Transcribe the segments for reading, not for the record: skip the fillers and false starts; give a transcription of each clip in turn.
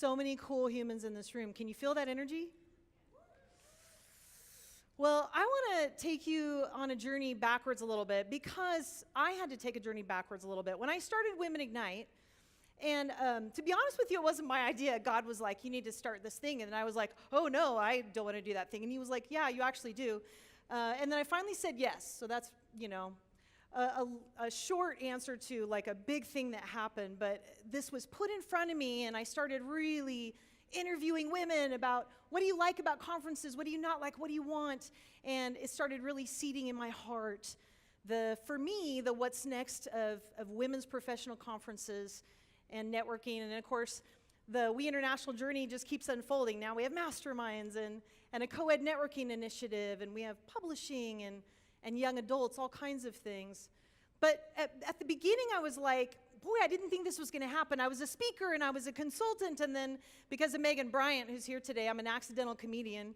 So many cool humans in this room. Can you feel that energy? Well, I want to take you on a journey backwards a little bit because I had to take a journey backwards a little bit. When I started Women Ignite, and to be honest with you, it wasn't my idea. God was like, you need to start this thing. And then I was like, oh, no, I don't want to do that thing. And he was like, yeah, you actually do. And then I finally said yes. So that's, a short answer to like a big thing that happened. But this was put in front of me, and I started really interviewing women about what do you like about conferences, what do you not like, what do you want, and it started really seeding in my heart for me the what's next of women's professional conferences and networking. And of course the We International journey just keeps unfolding. Now we have masterminds and a co-ed networking initiative, and we have publishing and young adults, all kinds of things. But at the beginning I was like, boy, I didn't think this was going to happen. I was a speaker and I was a consultant, and then because of Megan Bryant, who's here today, I'm an accidental comedian.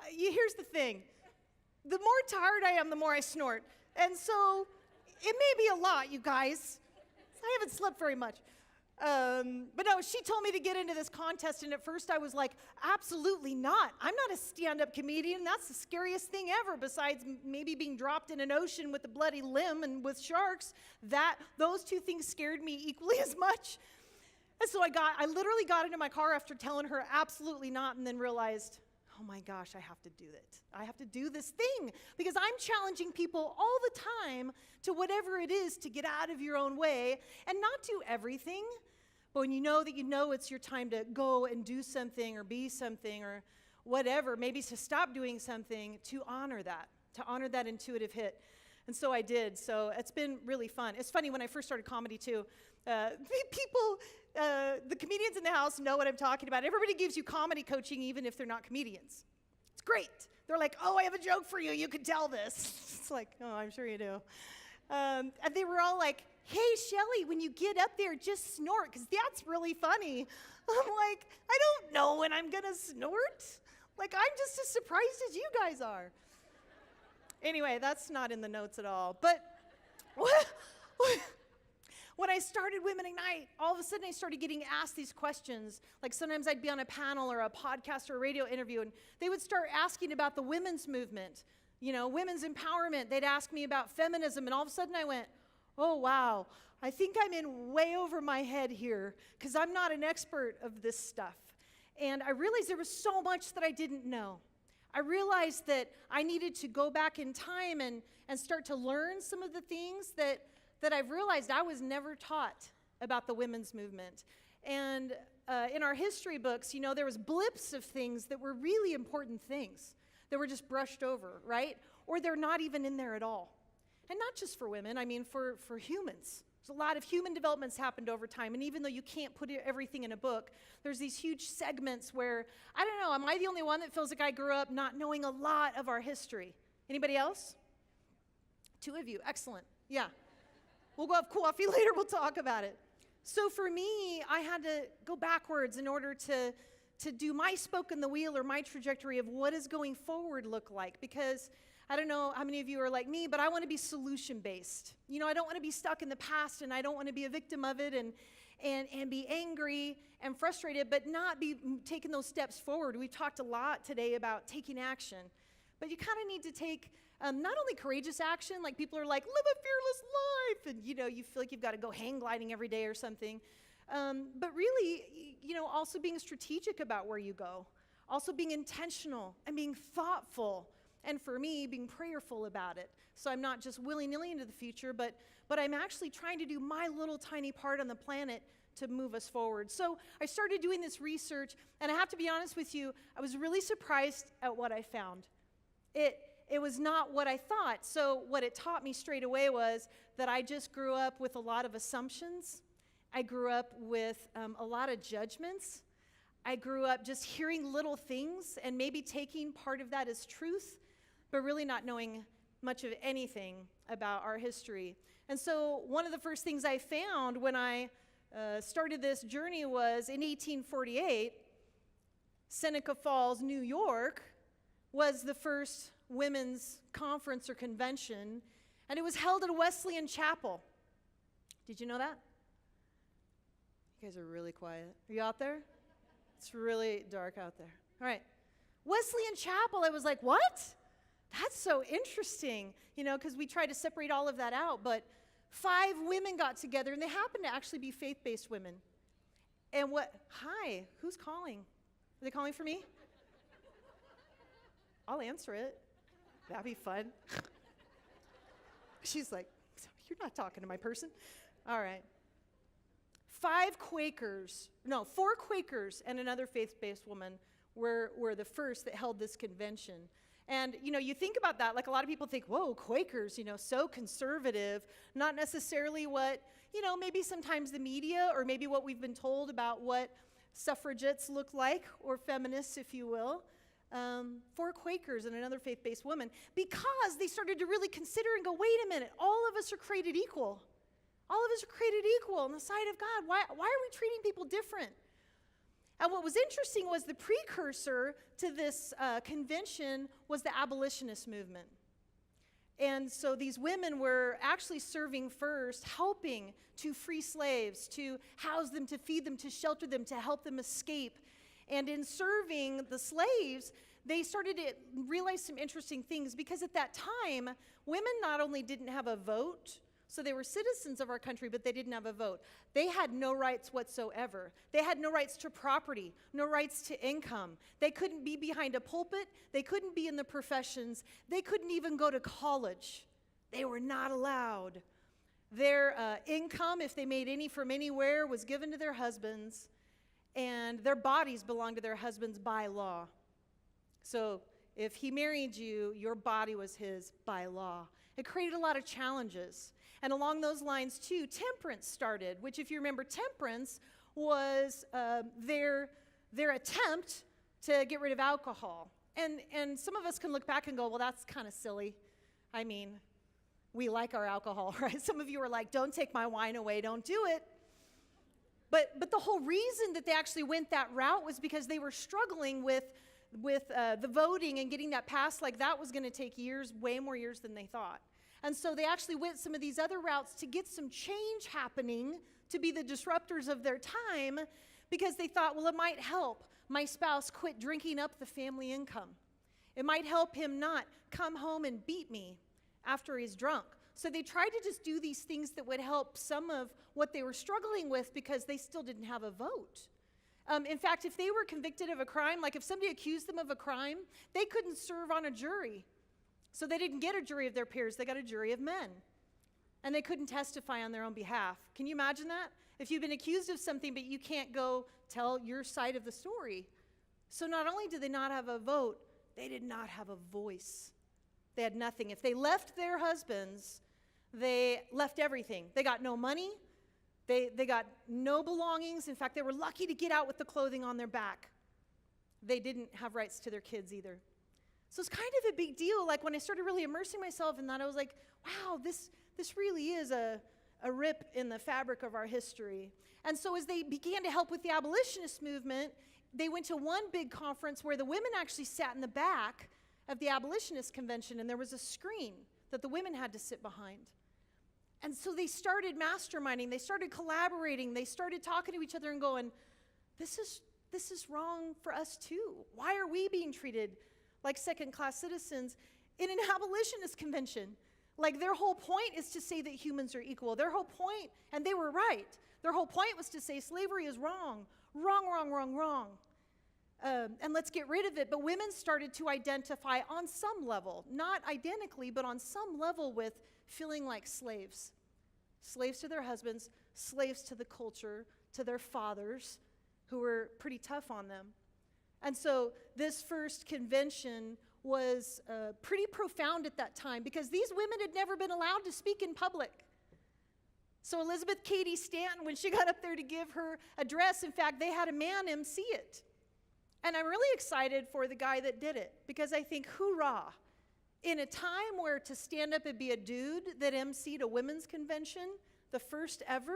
Here's the thing. The more tired I am, the more I snort. And so it may be a lot, you guys. I haven't slept very much. But no, she told me to get into this contest, and at first I was like, absolutely not. I'm not a stand-up comedian. That's the scariest thing ever, besides maybe being dropped in an ocean with a bloody limb and with sharks. Those two things scared me equally as much. And so I literally got into my car after telling her absolutely not, and then realized, oh my gosh, I have to do it. I have to do this thing, because I'm challenging people all the time to whatever it is to get out of your own way and not do everything. But when you know that it's your time to go and do something or be something or whatever, maybe to stop doing something, to honor that intuitive hit. And so I did. So it's been really fun. It's funny, when I first started comedy too, people, the comedians in the house know what I'm talking about. Everybody gives you comedy coaching even if they're not comedians. It's great. They're like, oh, I have a joke for you. You can tell this. It's like, oh, I'm sure you do. And they were all like, hey, Sheli, when you get up there, just snort, because that's really funny. I'm like, I don't know when I'm going to snort. Like, I'm just as surprised as you guys are. Anyway, that's not in the notes at all. But when I started Women Ignite, all of a sudden I started getting asked these questions. Like sometimes I'd be on a panel or a podcast or a radio interview, and they would start asking about the women's movement, women's empowerment. They'd ask me about feminism, and all of a sudden I went, oh, wow, I think I'm in way over my head here, because I'm not an expert of this stuff. And I realized there was so much that I didn't know. I realized that I needed to go back in time and start to learn some of the things that I've realized I was never taught about the women's movement. And in our history books, there was blips of things that were really important things that were just brushed over, right? Or they're not even in there at all. And not just for women, I mean for humans. There's a lot of human developments happened over time, and even though you can't put everything in a book, there's these huge segments where, I don't know, am I the only one that feels like I grew up not knowing a lot of our history? Anybody else? 2 of you, excellent, yeah. We'll go have coffee later, we'll talk about it. So for me, I had to go backwards in order to do my spoke in the wheel, or my trajectory of what does going forward look like, because I don't know how many of you are like me, but I want to be solution-based. I don't want to be stuck in the past, and I don't want to be a victim of it and be angry and frustrated, but not be taking those steps forward. We've talked a lot today about taking action, but you kind of need to take not only courageous action, like people are like, live a fearless life, and you feel like you've got to go hang gliding every day or something, but really, also being strategic about where you go, also being intentional and being thoughtful. And for me, being prayerful about it. So I'm not just willy-nilly into the future, but I'm actually trying to do my little tiny part on the planet to move us forward. So I started doing this research, and I have to be honest with you, I was really surprised at what I found. It was not what I thought. So what it taught me straight away was that I just grew up with a lot of assumptions. I grew up with a lot of judgments. I grew up just hearing little things and maybe taking part of that as truth, but really not knowing much of anything about our history. And so one of the first things I found when I started this journey was in 1848, Seneca Falls, New York, was the first women's conference or convention, and it was held at a Wesleyan chapel. Did you know that? You guys are really quiet. Are you out there? It's really dark out there. All right. Wesleyan Chapel, I was like, what? That's so interesting, because we tried to separate all of that out. But 5 women got together, and they happened to actually be faith-based women. And hi, who's calling? Are they calling for me? I'll answer it. That'd be fun. She's like, you're not talking to my person. All right. 4 Quakers and another faith-based woman were the first that held this convention. And, you think about that, like a lot of people think, whoa, Quakers, so conservative, not necessarily what, maybe sometimes the media or maybe what we've been told about what suffragettes look like, or feminists, if you will. 4 Quakers and another faith-based woman, because they started to really consider and go, wait a minute, all of us are created equal. All of us are created equal in the sight of God. Why are we treating people different? And what was interesting was the precursor to this convention was the abolitionist movement. And so these women were actually serving first, helping to free slaves, to house them, to feed them, to shelter them, to help them escape. And in serving the slaves, they started to realize some interesting things, because at that time, women not only didn't have a vote, so they were citizens of our country, but they didn't have a vote. They had no rights whatsoever. They had no rights to property, no rights to income. They couldn't be behind a pulpit. They couldn't be in the professions. They couldn't even go to college. They were not allowed. Their income, if they made any from anywhere, was given to their husbands, and their bodies belonged to their husbands by law. So if he married you, your body was his by law. It created a lot of challenges. And along those lines, too, temperance started, which, if you remember, temperance was their attempt to get rid of alcohol. And some of us can look back and go, well, that's kind of silly. I mean, we like our alcohol, right? Some of you are like, don't take my wine away, don't do it. But the whole reason that they actually went that route was because they were struggling with the voting and getting that passed. Like, that was going to take years, way more years than they thought. And so they actually went some of these other routes to get some change happening, to be the disruptors of their time, because they thought, well, it might help my spouse quit drinking up the family income. It might help him not come home and beat me after he's drunk. So they tried to just do these things that would help some of what they were struggling with, because they still didn't have a vote. In fact, if they were convicted of a crime, like if somebody accused them of a crime, they couldn't serve on a jury. So they didn't get a jury of their peers, they got a jury of men. And they couldn't testify on their own behalf. Can you imagine that? If you've been accused of something, but you can't go tell your side of the story. So not only did they not have a vote, they did not have a voice. They had nothing. If they left their husbands, they left everything. They got no money. They got no belongings. In fact, they were lucky to get out with the clothing on their back. They didn't have rights to their kids either. So it's kind of a big deal. Like, when I started really immersing myself in that, I was like, wow, this really is a rip in the fabric of our history. And so as they began to help with the abolitionist movement, they went to one big conference where the women actually sat in the back of the abolitionist convention, and there was a screen that the women had to sit behind. And so they started masterminding, they started collaborating, they started talking to each other and going, this is wrong for us too. Why are we being treated like second-class citizens in an abolitionist convention? Like, their whole point is to say that humans are equal. Their whole point, and they were right, their whole point was to say slavery is wrong. Wrong, wrong, wrong, wrong. And let's get rid of it. But women started to identify on some level, not identically, but on some level, with feeling like slaves. Slaves to their husbands, slaves to the culture, to their fathers, who were pretty tough on them. And so this first convention was pretty profound at that time, because these women had never been allowed to speak in public. So Elizabeth Cady Stanton, when she got up there to give her address, in fact, they had a man MC it. And I'm really excited for the guy that did it, because I think, hoorah, in a time where to stand up and be a dude that MC'd a women's convention, the first ever,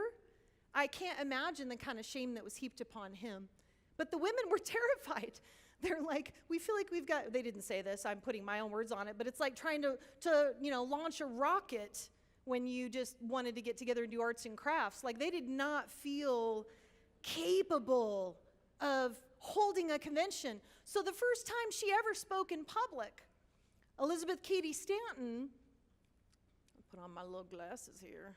I can't imagine the kind of shame that was heaped upon him. But the women were terrified. They're like, we feel like we've got, they didn't say this, I'm putting my own words on it, but it's like trying to launch a rocket when you just wanted to get together and do arts and crafts. Like, they did not feel capable of holding a convention. So the first time she ever spoke in public, Elizabeth Cady Stanton, I'll put on my little glasses here.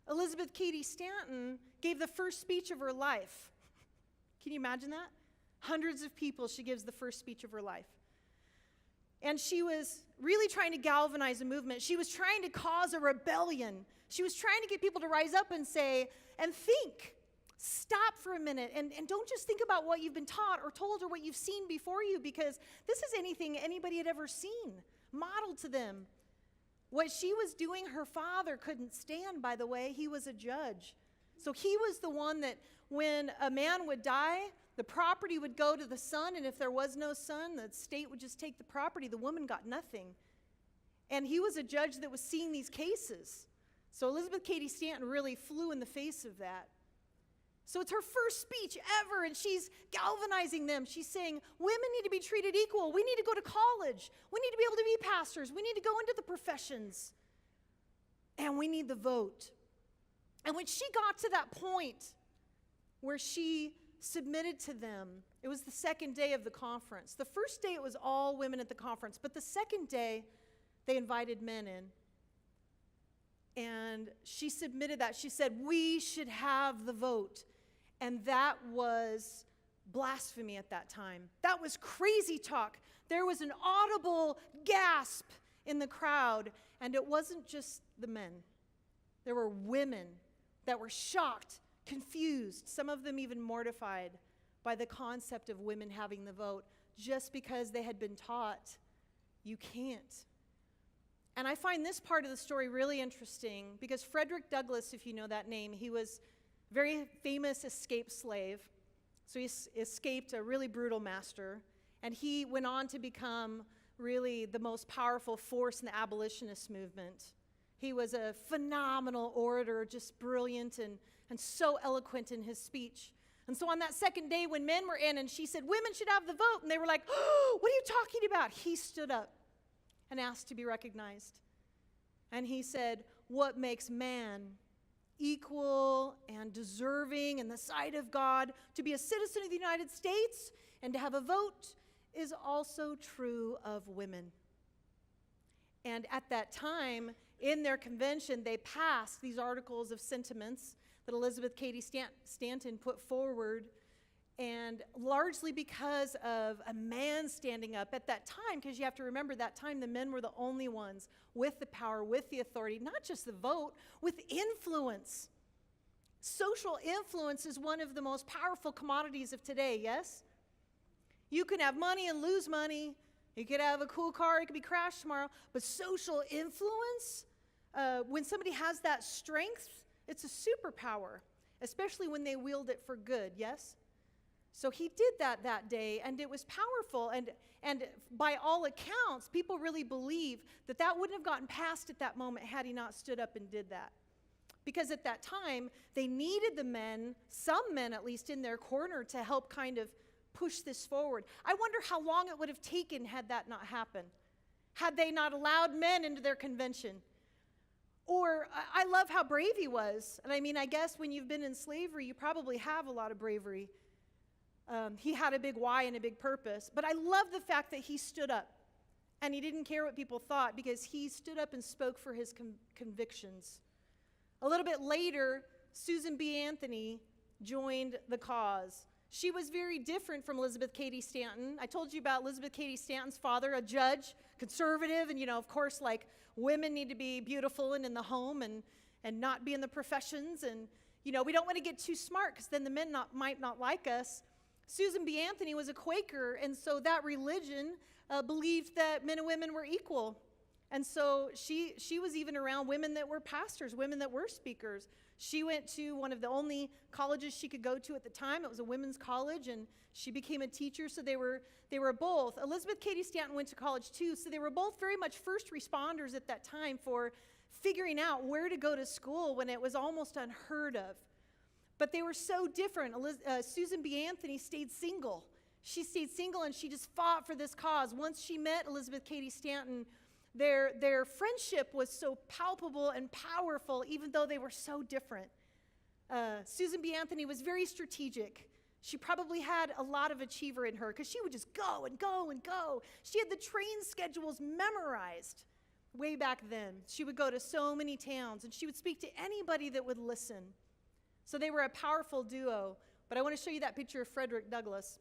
Elizabeth Cady Stanton gave the first speech of her life. Can you imagine that? Hundreds of people, she gives the first speech of her life. And she was really trying to galvanize a movement. She was trying to cause a rebellion. She was trying to get people to rise up and say, and think. Stop for a minute and don't just think about what you've been taught or told or what you've seen before you, because this is anything anybody had ever seen, modeled to them. What she was doing, her father couldn't stand, by the way. He was a judge. So he was the one that when a man would die, the property would go to the son, and if there was no son, the state would just take the property. The woman got nothing. And he was a judge that was seeing these cases. So Elizabeth Cady Stanton really flew in the face of that. So it's her first speech ever, and she's galvanizing them. She's saying, women need to be treated equal. We need to go to college. We need to be able to be pastors. We need to go into the professions. And we need the vote. And when she got to that point where she submitted to them, it was the second day of the conference. The first day it was all women at the conference, but the second day they invited men in. And she submitted that. She said, we should have the vote. And that was blasphemy at that time. That was crazy talk. There was an audible gasp in the crowd, and it wasn't just the men. There were women that were shocked, confused, some of them even mortified by the concept of women having the vote, just because they had been taught, you can't. And I find this part of the story really interesting because Frederick Douglass, if you know that name, he was a very famous escaped slave. So he escaped a really brutal master, and he went on to become really the most powerful force in the abolitionist movement. He was a phenomenal orator, just brilliant and so eloquent in his speech. And so on that second day when men were in and she said, women should have the vote, and they were like, oh, what are you talking about? He stood up and asked to be recognized. And he said, what makes man equal and deserving in the sight of God to be a citizen of the United States and to have a vote is also true of women. And at that time, in their convention, they passed these articles of sentiments that Elizabeth Cady Stanton put forward, and largely because of a man standing up at that time, because you have to remember that time the men were the only ones with the power, with the authority, not just the vote, with influence. Social influence is one of the most powerful commodities of today, yes? You can have money and lose money. You could have a cool car, it could be crashed tomorrow, but social influence, when somebody has that strength, it's a superpower, especially when they wield it for good, yes? So he did that day, and it was powerful, and by all accounts, people really believe that wouldn't have gotten passed at that moment had he not stood up and did that. Because at that time, they needed the men, some men at least, in their corner to help kind of push this forward. I wonder how long it would have taken had that not happened, had they not allowed men into their convention. Or I love how brave he was. And I mean, I guess when you've been in slavery, you probably have a lot of bravery. He had a big why and a big purpose. But I love the fact that he stood up. And he didn't care what people thought because he stood up and spoke for his convictions. A little bit later, Susan B. Anthony joined the cause. She was very different from Elizabeth Cady Stanton. I told you about Elizabeth Cady Stanton's father, a judge, conservative, and of course, like, women need to be beautiful and in the home and not be in the professions, and we don't want to get too smart because then the men might not like us. Susan B. Anthony was a Quaker, and so that religion believed that men and women were equal. And so she was even around women that were pastors, women that were speakers. She went to one of the only colleges she could go to at the time. It was a women's college, and she became a teacher, so they were both. Elizabeth Cady Stanton went to college too, so they were both very much first responders at that time for figuring out where to go to school when it was almost unheard of. But they were so different. Susan B. Anthony stayed single. She stayed single, and she just fought for this cause. Once she met Elizabeth Cady Stanton, Their friendship was so palpable and powerful, even though they were so different. Susan B. Anthony was very strategic. She probably had a lot of achiever in her because she would just go and go and go. She had the train schedules memorized way back then. She would go to so many towns, and she would speak to anybody that would listen. So they were a powerful duo. But I want to show you that picture of Frederick Douglass.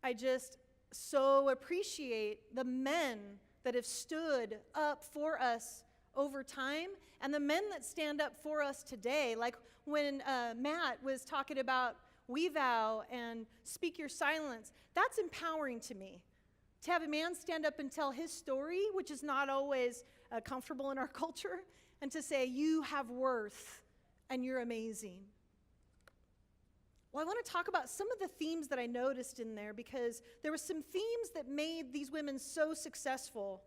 I just so appreciate the men that have stood up for us over time, and the men that stand up for us today. Like when Matt was talking about We Vow and Speak Your Silence, that's empowering to me. To have a man stand up and tell his story, which is not always comfortable in our culture, and to say, you have worth and you're amazing. Well, I want to talk about some of the themes that I noticed in there, because there were some themes that made these women so successful.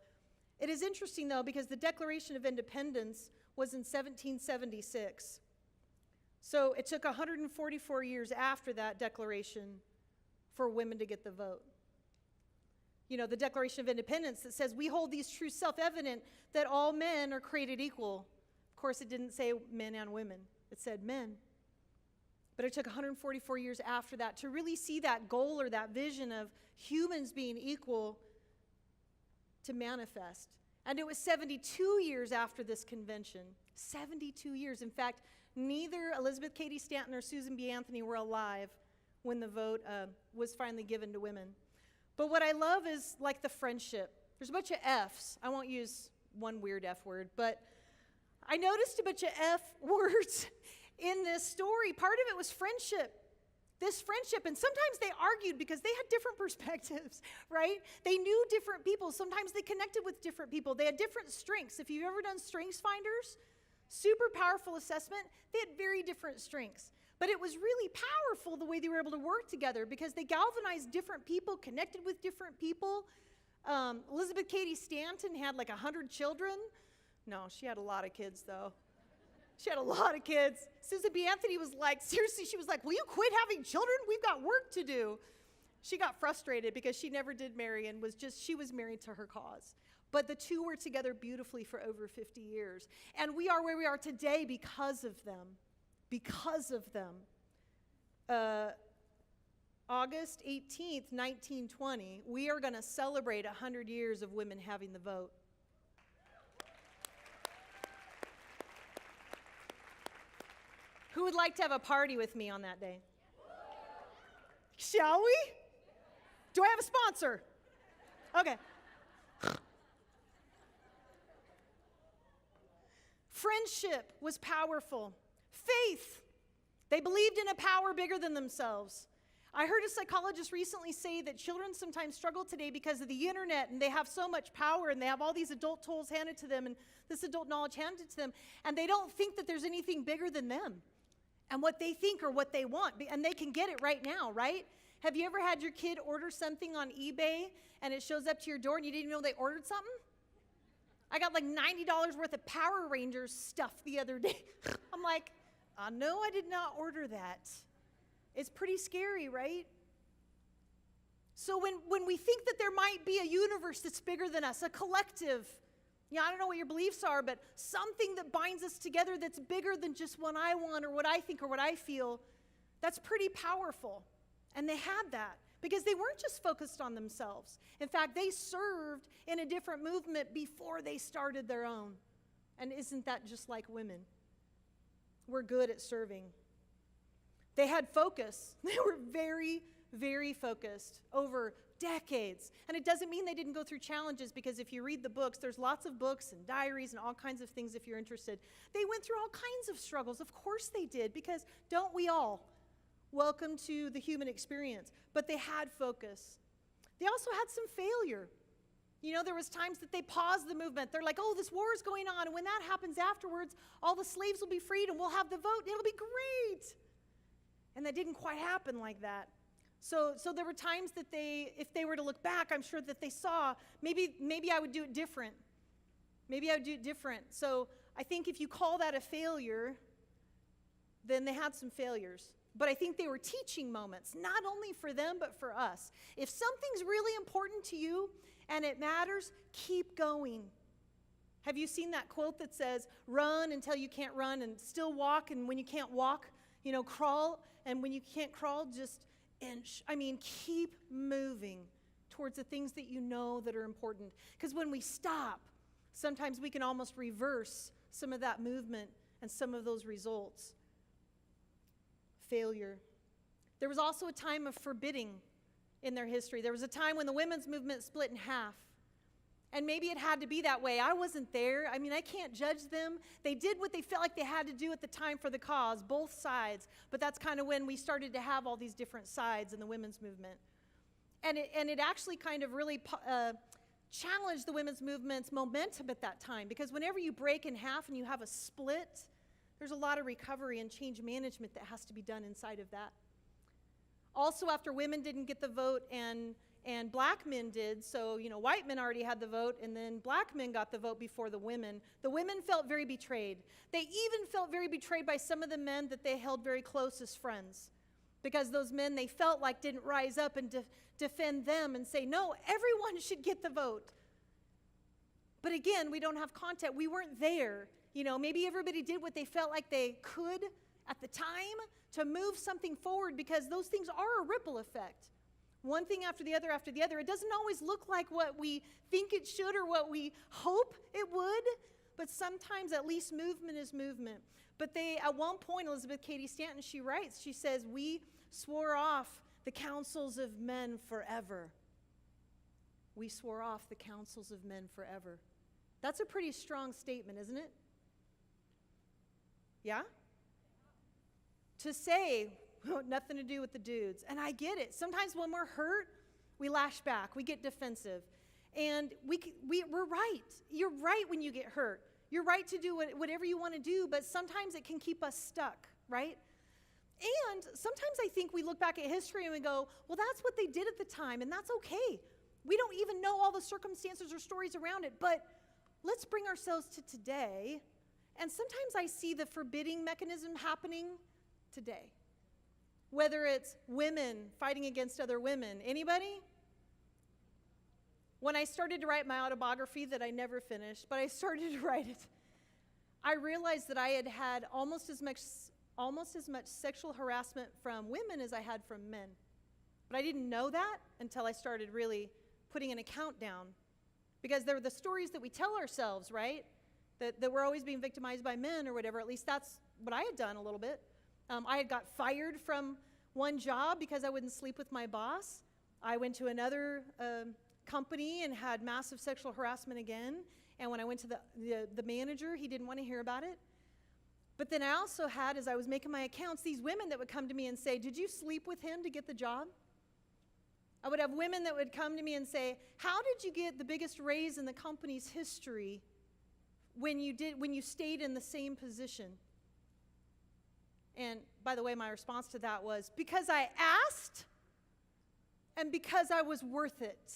It is interesting, though, because the Declaration of Independence was in 1776. So it took 144 years after that declaration for women to get the vote. You know, the Declaration of Independence that says, we hold these truths self-evident, that all men are created equal. Of course, it didn't say men and women. It said men. But it took 144 years after that to really see that goal or that vision of humans being equal to manifest. And it was 72 years after this convention. 72 years. In fact, neither Elizabeth Cady Stanton or Susan B. Anthony were alive when the vote was finally given to women. But what I love is like the friendship. There's a bunch of F's. I won't use one weird F word, but I noticed a bunch of F words in this story. Part of it was friendship. This friendship, and sometimes they argued because they had different perspectives, right? They knew different people. Sometimes they connected with different people. They had different strengths. If you've ever done Strengths Finders, super powerful assessment, they had very different strengths. But it was really powerful the way they were able to work together, because they galvanized different people, connected with different people. Elizabeth Cady Stanton had like 100 children. No, she had a lot of kids, though. She had a lot of kids. Susan B. Anthony was like, seriously, she was like, will you quit having children? We've got work to do. She got frustrated because she never did marry and she was married to her cause. But the two were together beautifully for over 50 years. And we are where we are today because of them. Because of them. August 18th, 1920, we are going to celebrate 100 years of women having the vote. Who would like to have a party with me on that day? Shall we? Do I have a sponsor? Okay. Friendship was powerful. Faith. They believed in a power bigger than themselves. I heard a psychologist recently say that children sometimes struggle today because of the internet, and they have so much power, and they have all these adult tools handed to them and this adult knowledge handed to them, and they don't think that there's anything bigger than them and what they think or what they want, and they can get it right now, right? Have you ever had your kid order something on eBay and it shows up to your door and you didn't even know they ordered something? I got like $90 worth of Power Rangers stuff the other day. I'm like, no, I did not order that. It's pretty scary, right? So when we think that there might be a universe that's bigger than us, a collective, I don't know what your beliefs are, but something that binds us together that's bigger than just what I want or what I think or what I feel, that's pretty powerful. And they had that because they weren't just focused on themselves. In fact, they served in a different movement before they started their own. And isn't that just like women? We're good at serving. They had focus. They were very, very focused over decades. And it doesn't mean they didn't go through challenges, because if you read the books, there's lots of books and diaries and all kinds of things if you're interested. They went through all kinds of struggles. Of course they did, because don't we all? Welcome to the human experience. But they had focus. They also had some failure. There was times that they paused the movement. They're like, oh, this war is going on, and when that happens afterwards, all the slaves will be freed and we'll have the vote and it'll be great. And that didn't quite happen like that. So there were times that if they were to look back, I'm sure that they saw, maybe I would do it different. Maybe I would do it different. So I think if you call that a failure, then they had some failures. But I think they were teaching moments, not only for them, but for us. If something's really important to you and it matters, keep going. Have you seen that quote that says, run until you can't run and still walk, and when you can't walk, crawl, and when you can't crawl, just inch. Keep moving towards the things that you know that are important. Because when we stop, sometimes we can almost reverse some of that movement and some of those results. Failure. There was also a time of forbidding in their history. There was a time when the women's movement split in half. And maybe it had to be that way. I wasn't there. I can't judge them. They did what they felt like they had to do at the time for the cause, both sides. But that's kind of when we started to have all these different sides in the women's movement. And it actually kind of really challenged the women's movement's momentum at that time. Because whenever you break in half and you have a split, there's a lot of recovery and change management that has to be done inside of that. Also, after women didn't get the vote and black men did, so white men already had the vote, and then black men got the vote before the women. The women felt very betrayed. They even felt very betrayed by some of the men that they held very close as friends, because those men they felt like didn't rise up and defend them and say, no, everyone should get the vote. But again, we don't have context. We weren't there. Maybe everybody did what they felt like they could at the time to move something forward, because those things are a ripple effect. One thing after the other after the other. It doesn't always look like what we think it should or what we hope it would, but sometimes at least movement is movement. But at one point, Elizabeth Cady Stanton, she writes, she says, we swore off the counsels of men forever. We swore off the counsels of men forever. That's a pretty strong statement, isn't it? Yeah? To say, nothing to do with the dudes. And I get it. Sometimes when we're hurt, we lash back. We get defensive. And we're right. You're right when you get hurt. You're right to do whatever you want to do, but sometimes it can keep us stuck, right? And sometimes I think we look back at history and we go, well, that's what they did at the time, and that's okay. We don't even know all the circumstances or stories around it, but let's bring ourselves to today. And sometimes I see the forbidding mechanism happening today. Whether it's women fighting against other women. Anybody? When I started to write my autobiography that I never finished, but I started to write it, I realized that I had had almost as much sexual harassment from women as I had from men. But I didn't know that until I started really putting an account down. Because they're the stories that we tell ourselves, right? That we're always being victimized by men or whatever. At least that's what I had done a little bit. I had got fired from one job because I wouldn't sleep with my boss. I went to another company and had massive sexual harassment again. And when I went to the manager, he didn't want to hear about it. But then I also had, as I was making my accounts, these women that would come to me and say, did you sleep with him to get the job? I would have women that would come to me and say, how did you get the biggest raise in the company's history when you stayed in the same position? And by the way, my response to that was, because I asked and because I was worth it.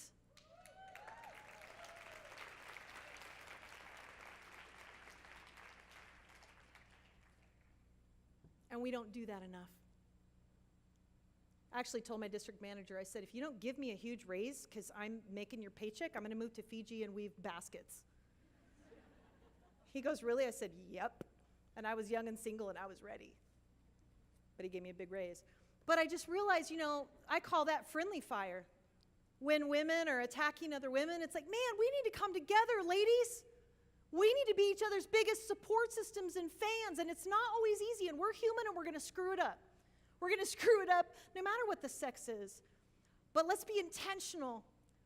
And we don't do that enough. I actually told my district manager, I said, if you don't give me a huge raise because I'm making your paycheck, I'm going to move to Fiji and weave baskets. He goes, really? I said, yep. And I was young and single and I was ready. But he gave me a big raise. But I just realized, I call that friendly fire. When women are attacking other women, it's like, man, we need to come together, ladies. We need to be each other's biggest support systems and fans, and it's not always easy, and we're human, and we're going to screw it up. We're going to screw it up no matter what the sex is. But let's be intentional,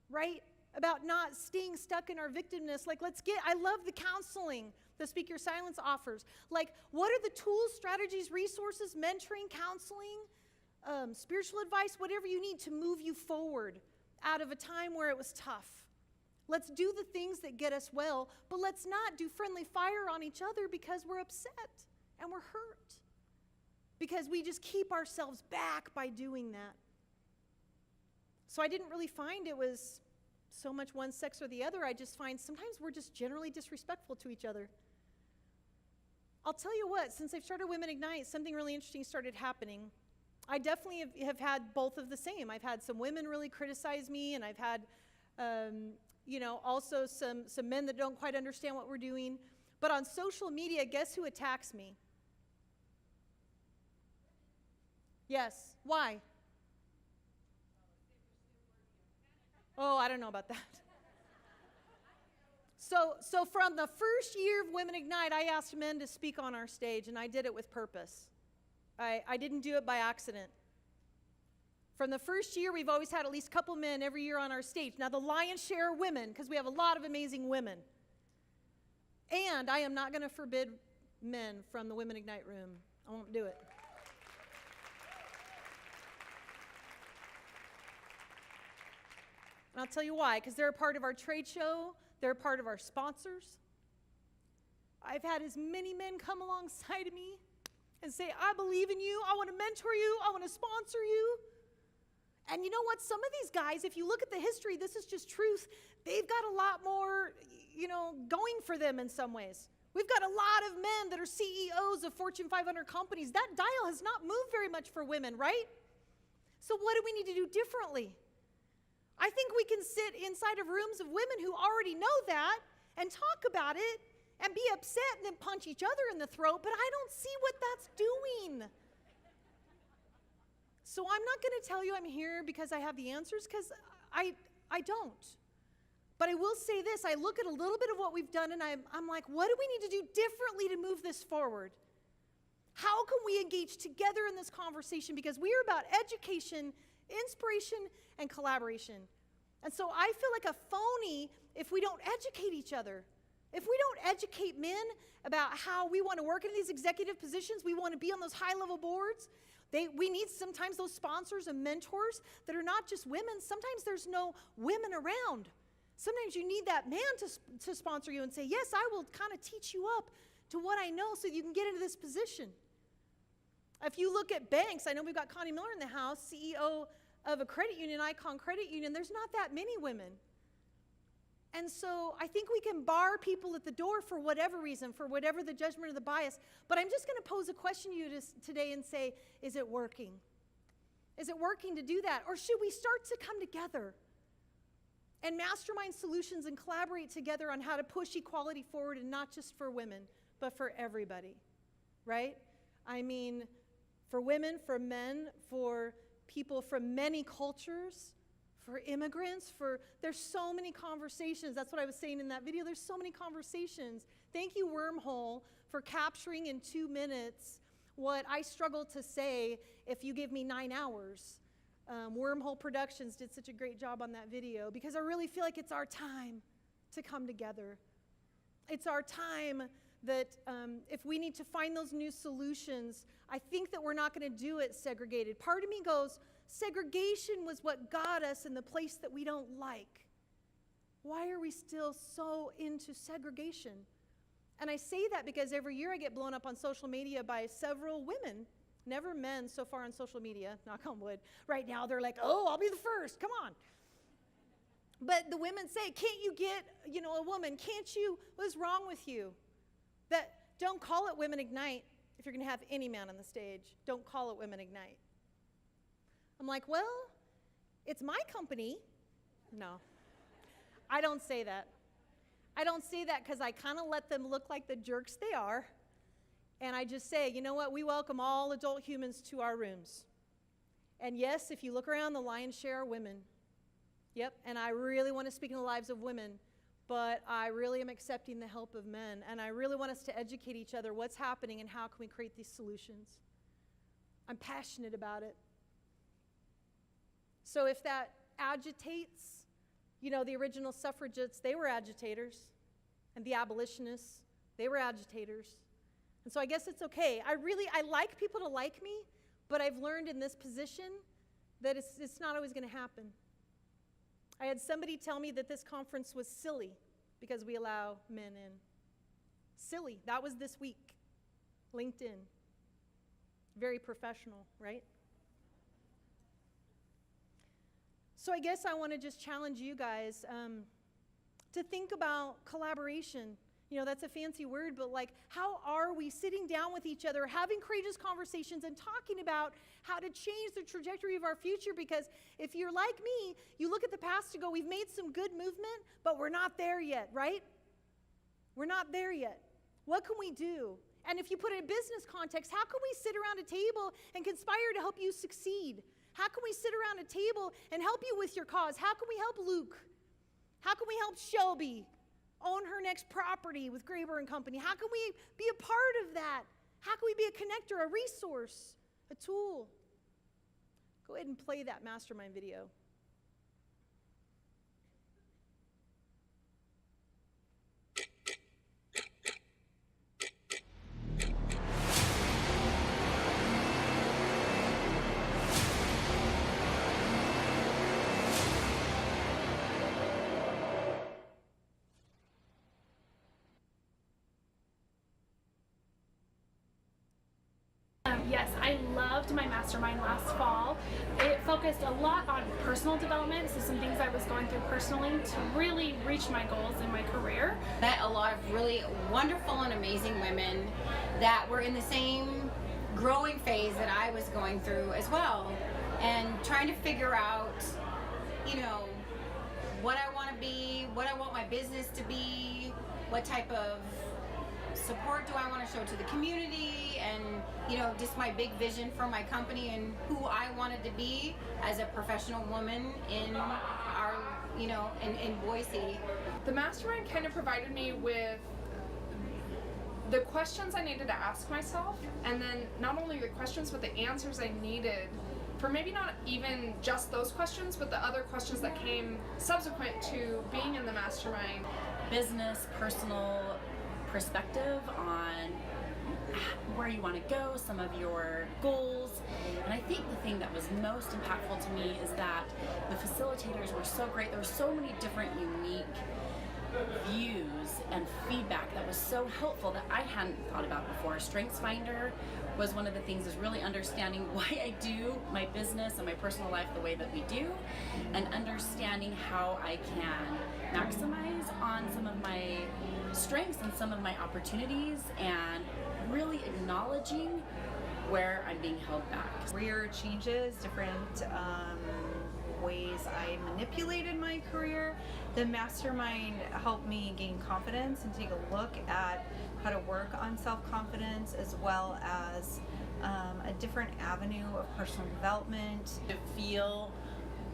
right, about not staying stuck in our victimness. Like, I love the counseling the Speak Your Silence offers. Like, what are the tools, strategies, resources, mentoring, counseling, spiritual advice, whatever you need to move you forward out of a time where it was tough. Let's do the things that get us well, but let's not do friendly fire on each other because we're upset and we're hurt. Because we just keep ourselves back by doing that. So I didn't really find it was so much one sex or the other. I just find sometimes we're just generally disrespectful to each other. I'll tell you what, since I've started Women Ignite, something really interesting started happening. I definitely have had both of the same. I've had some women really criticize me, and I've had also some men that don't quite understand what we're doing. But on social media, guess who attacks me? Yes. Why? Oh, I don't know about that. So from the first year of Women Ignite, I asked men to speak on our stage, and I did it with purpose. I didn't do it by accident. From the first year, we've always had at least a couple men every year on our stage. Now, the lion's share are women, because we have a lot of amazing women. And I am not going to forbid men from the Women Ignite room. I won't do it. And I'll tell you why, because they're a part of our trade show. They're a part of our sponsors. I've had as many men come alongside of me and say, I believe in you. I want to mentor you. I want to sponsor you. And you know what? Some of these guys, if you look at the history, this is just truth. They've got a lot more, going for them in some ways. We've got a lot of men that are CEOs of Fortune 500 companies. That dial has not moved very much for women, right? So what do we need to do differently? I think we can sit inside of rooms of women who already know that and talk about it and be upset and then punch each other in the throat, but I don't see what that's doing. So I'm not going to tell you I'm here because I have the answers, because I don't. But I will say this, I look at a little bit of what we've done and I'm like, what do we need to do differently to move this forward? How can we engage together in this conversation? Because we are about education, inspiration, and collaboration. And so I feel like a phony if we don't educate each other. If we don't educate men about how we want to work in these executive positions, we want to be on those high-level boards. We need sometimes those sponsors and mentors that are not just women. Sometimes there's no women around. Sometimes you need that man to sponsor you and say, yes, I will kind of teach you up to what I know so you can get into this position. If you look at banks, I know we've got Connie Miller in the house, CEO of a credit union, Icon Credit Union. There's not that many women. And so I think we can bar people at the door for whatever reason, for whatever the judgment or the bias. But I'm just going to pose a question to you today and say, is it working? Is it working to do that? Or should we start to come together and mastermind solutions and collaborate together on how to push equality forward, and not just for women, but for everybody, right? I mean, for women, for men, for people from many cultures, for immigrants, there's so many conversations. That's what I was saying in that video. There's so many conversations. Thank you, Wormhole, for capturing in 2 minutes what I struggle to say if you give me 9 hours. Wormhole Productions did such a great job on that video, because I really feel like it's our time to come together. It's our time that if we need to find those new solutions, I think that we're not going to do it segregated. Part of me goes, segregation was what got us in the place that we don't like. Why are we still so into segregation? And I say that because every year I get blown up on social media by several women, never men so far on social media, knock on wood. Right now they're like, oh, I'll be the first, come on. But the women say, can't you get, a woman, can't you, what is wrong with you? That don't call it Women Ignite if you're going to have any man on the stage. Don't call it Women Ignite. I'm like, well, it's my company. No, I don't say that. I don't say that because I kind of let them look like the jerks they are. And I just say, you know what, we welcome all adult humans to our rooms. And yes, if you look around, the lion's share are women. Yep, and I really want to speak in the lives of women, but I really am accepting the help of men. And I really want us to educate each other what's happening and how can we create these solutions. I'm passionate about it. So if that agitates, the original suffragettes, they were agitators. And the abolitionists, they were agitators. And so I guess it's okay. I like people to like me, but I've learned in this position that it's not always going to happen. I had somebody tell me that this conference was silly because we allow men in. Silly. That was this week. LinkedIn. Very professional, right? So I guess I want to just challenge you guys to think about collaboration. You know, that's a fancy word, but like, how are we sitting down with each other, having courageous conversations and talking about how to change the trajectory of our future? Because if you're like me, you look at the past and go, we've made some good movement, but we're not there yet, right? We're not there yet. What can we do? And if you put it in business context, how can we sit around a table and conspire to help you succeed? How can we sit around a table and help you with your cause? How can we help Luke? How can we help Shelby own her next property with Graber and Company? How can we be a part of that? How can we be a connector, a resource, a tool? Go ahead and play that mastermind video. Yes, I loved my mastermind last fall. It focused a lot on personal development, so some things I was going through personally to really reach my goals in my career. Met a lot of really wonderful and amazing women that were in the same growing phase that I was going through as well, and trying to figure out, you know, what I want to be, what I want my business to be, what type of support do I want to show to the community, and you know, just my big vision for my company and who I wanted to be as a professional woman in our, you know, in Boise. The mastermind kind of provided me with the questions I needed to ask myself, and then not only the questions but the answers I needed for maybe not even just those questions, but the other questions that came subsequent to being in the mastermind. Business, personal perspective on where you want to go, some of your goals. And I think the thing that was most impactful to me is that the facilitators were so great. There were so many different unique views and feedback that was so helpful that I hadn't thought about before. StrengthsFinder was one of the things, is really understanding why I do my business and my personal life the way that we do, and understanding how I can maximize on some of my strengths and some of my opportunities, and really acknowledging where I'm being held back. Career changes, different ways I manipulated my career. The mastermind helped me gain confidence and take a look at how to work on self-confidence, as well as a different avenue of personal development. To feel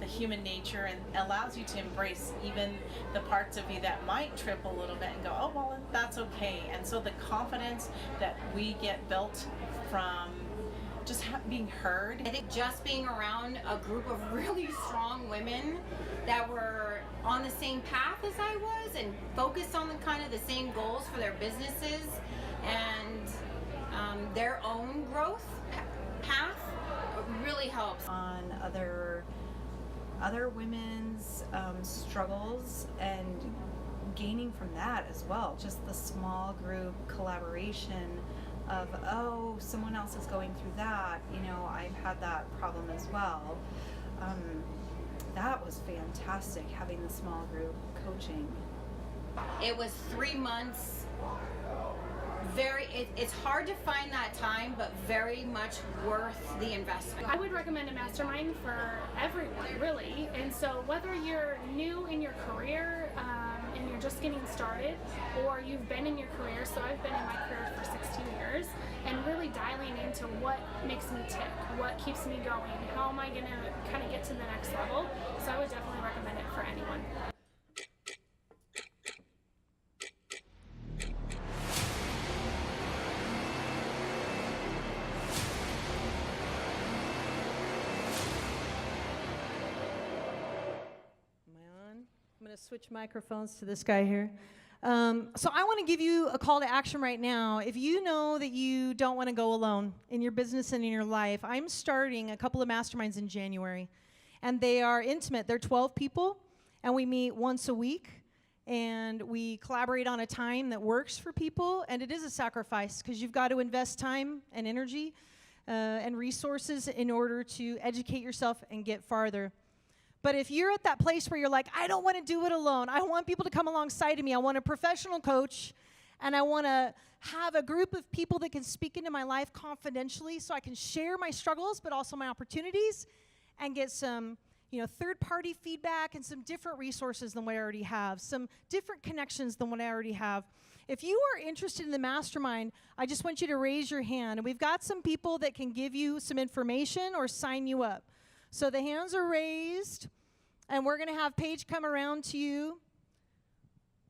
the human nature, and allows you to embrace even the parts of you that might trip a little bit and go, oh, well, that's okay. And so the confidence that we get built from just being heard. I think just being around a group of really strong women that were on the same path as I was and focused on the kind of the same goals for their businesses and their own growth path really helps. On other women's struggles and gaining from that as well. Just the small group collaboration of, oh, someone else is going through that, you know, I've had that problem as well. That was fantastic, having the small group coaching. It was 3 months. It's hard to find that time, but very much worth the investment. I would recommend a mastermind for everyone, really. And so whether you're new in your career and you're just getting started, or you've been in your career, so I've been in my career for 16 years, and really dialing into what makes me tick, what keeps me going, how am I going to kind of get to the next level. So I would definitely recommend it for anyone. I'm going to switch microphones to this guy here. So I want to give you a call to action right now. If you know that you don't want to go alone in your business and in your life, I'm starting a couple of masterminds in January. And they are intimate. They're 12 people, and we meet once a week. And we collaborate on a time that works for people. And it is a sacrifice, because you've got to invest time and energy and resources in order to educate yourself and get farther. But if you're at that place where you're like, I don't want to do it alone. I want people to come alongside of me. I want a professional coach. And I want to have a group of people that can speak into my life confidentially so I can share my struggles, but also my opportunities, and get some, third-party feedback and some different resources than what I already have, some different connections than what I already have. If you are interested in the mastermind, I just want you to raise your hand. And we've got some people that can give you some information or sign you up. So the hands are raised, and we're going to have Paige come around to you.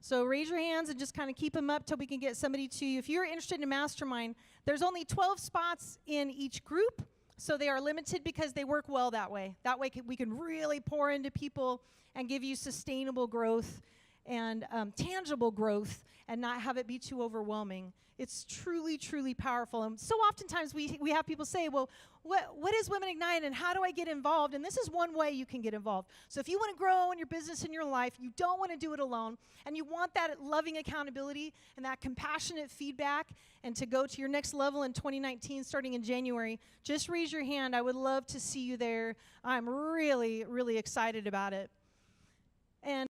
So raise your hands and just kind of keep them up till we can get somebody to you. If you're interested in a mastermind, there's only 12 spots in each group, so they are limited because they work well that way. That way we can really pour into people and give you sustainable growth and tangible growth and not have it be too overwhelming. It's truly, truly powerful. And so oftentimes we have people say, well, what is Women Ignite and how do I get involved? And this is one way you can get involved. So if you want to grow in your business and your life, you don't want to do it alone, and you want that loving accountability and that compassionate feedback and to go to your next level in 2019 starting in January, just raise your hand. I would love to see you there. I'm really, really excited about it. And